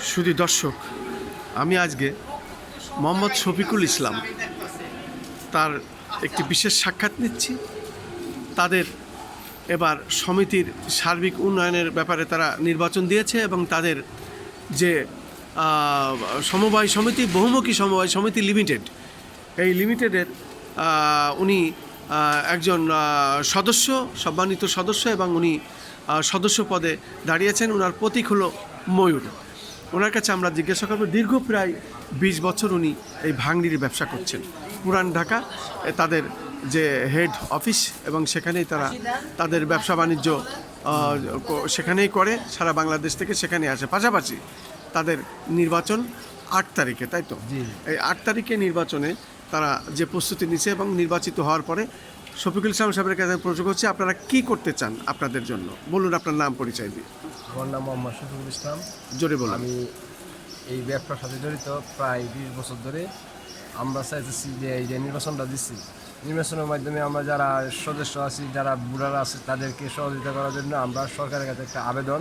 শুধু দর্শক, আমি আজকে মোহাম্মদ শফিকুল ইসলাম তার একটি বিশেষ সাক্ষাৎ নিচ্ছি। তাদের এবার সমিতির সার্বিক উন্নয়নের ব্যাপারে তারা নির্বাচন দিয়েছে এবং তাদের যে সমবায় সমিতি, বহুমুখী সমবায় সমিতি লিমিটেড, এই লিমিটেডের উনি একজন সদস্য, সম্মানিত সদস্য, এবং উনি সদস্য পদে দাঁড়িয়েছেন। ওনার প্রতীক হলো ময়ূর। ওনার কাছে আমরা জিজ্ঞাসা করব, দীর্ঘ প্রায় 20 বছর উনি এই ভাঙড়ির ব্যবসা করছেন। পুরান ঢাকা তাদের যে হেড অফিস, এবং সেখানেই তারা তাদের ব্যবসা বাণিজ্য সেখানেই করে, সারা বাংলাদেশ থেকে সেখানে আসে। পাশাপাশি তাদের নির্বাচন 8 তারিখে, তাই তো? এই 8 তারিখে নির্বাচনে তারা যে প্রস্তুতি নিচ্ছে, এবং নির্বাচিত হওয়ার পরে শফিকুল ইসলাম সাহেবের কাছে প্রশ্ন করছি, আপনারা কি করতে চান আপনাদের জন্য? বলুন আপনার নাম, পরিচয় দিন। আমার নাম মোহাম্মদ শফিকুল ইসলাম। জোরে বলুন। আমি এই ব্যবসার সাথে জড়িত প্রায় 20 বছর ধরে। আমরা চাইতেছি যে এই যে নির্বাচনটা দিচ্ছি, নির্বাচনের মাধ্যমে আমরা যারা সদস্য আছি, যারা বুড়ারা আছে, তাদেরকে সহযোগিতা করার জন্য আমরা সরকারের কাছে একটা আবেদন,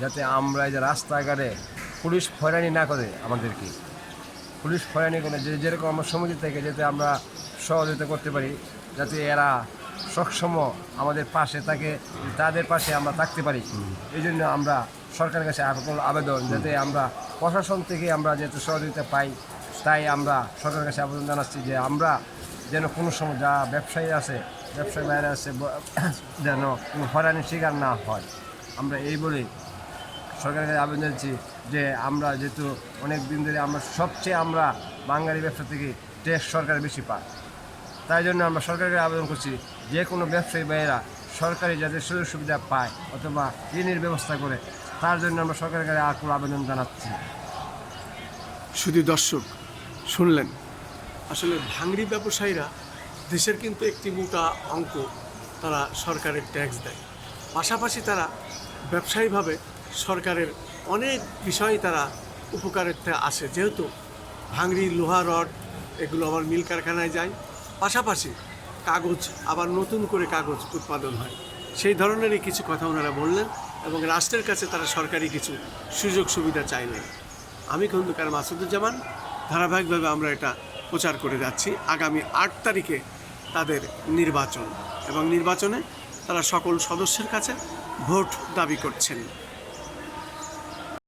যাতে আমরা এই যে রাস্তাঘাটে পুলিশ হয়রানি না করে, আমাদেরকে পুলিশ হয়রানি করে যেরকম আমরা সমিতি থেকে যাতে আমরা সহযোগিতা করতে পারি, যাতে এরা সবসময় আমাদের পাশে থাকে, তাদের পাশে আমরা থাকতে পারি। এই জন্য আমরা সরকারের কাছে আবেদন, যাতে আমরা প্রশাসন থেকে আমরা যাতে সহযোগিতা পাই। তাই আমরা সরকারের কাছে আবেদন জানাচ্ছি যে আমরা যেন কোনো সময় যা ব্যবসায়ী আছে, ব্যবসায়ী বাইরে আছে, যেন কোনো হয়রানির শিকার না হয়। আমরা এই বলেই সরকারের কাছে আবেদন জানাচ্ছি যে আমরা যেহেতু অনেক দিন ধরে আমরা বাঙালি ব্যবসা থেকে ট্যাক্স সরকার বেশি পায়, তাই জন্য আমরা সরকারকে আবেদন করছি যে কোনো ব্যবসায়ী ভাইয়েরা সরকারি যাতে সুযোগ সুবিধা পায় অথবা ঋণের ব্যবস্থা করে, তার জন্য আমরা সরকারের কাছে আকুল আবেদন জানাচ্ছি। শুধু দর্শক শুনলেন, আসলে ভাঙড়ি ব্যবসায়ীরা দেশের কিন্তু একটি মোটা অঙ্ক তারা সরকারের ট্যাক্স দেয়। পাশাপাশি তারা ব্যবসায়ীভাবে সরকারের অনেক বিষয় তারা উপকারেতে আসে, যেহেতু ভাঙড়ি লোহা রড এগুলো আবার মিল কারখানায় যায়। পাশাপাশি কাগজ, আবার নতুন করে কাগজ উৎপাদন হয়। সেই ধরনেরই কিছু কথা ওনারা বললেন, এবং রাষ্ট্রের কাছে তারা সরকারি কিছু সুযোগ সুবিধা চাইলেন। আমি খন্দকার মাসুদুজ্জামান, ধারাবাহিকভাবে আমরা এটা প্রচার করে যাচ্ছি। আগামী 8 তারিখে তাদের নির্বাচন, এবং নির্বাচনে তারা সকল সদস্যের কাছে ভোট দাবি করছেন।